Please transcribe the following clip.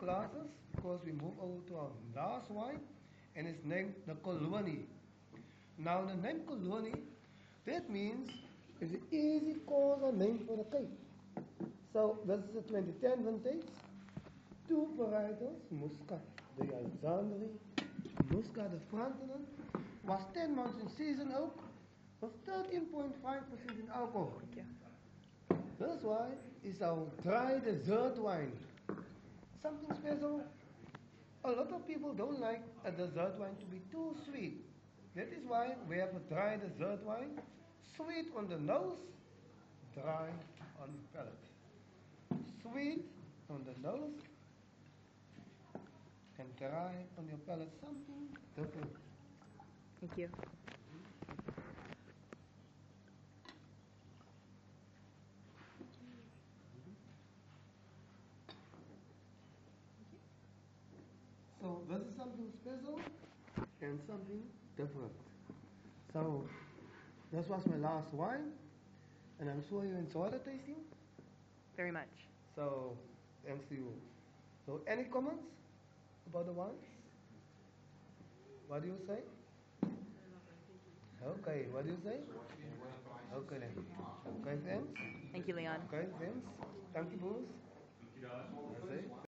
glasses because we move over to our last wine, and it's named the Colwani. Now the name Colwani, that means it's an easy cause or name for the cake. So this is a 2010 vintage, two varietals, Muscat de Alexandrie, Muscat de Frontenac, was 10 months in season oak, with 13.5% in alcohol. This wine is our dry dessert wine. Something special. A lot of people don't like a dessert wine to be too sweet. That is why we have a dry dessert wine, sweet on the nose, dry on the palate. Sweet on the nose and dry on your palate. Something different. Thank you. So this is something special and something different. So this was my last wine, and I'm sure you enjoyed the tasting. Very much. So thanks to you. So any comments about the wines? What do you say? Okay, what do you say? Okay then. Okay, thanks. Thank you, Leon. Okay, thanks. Thank you, Bruce.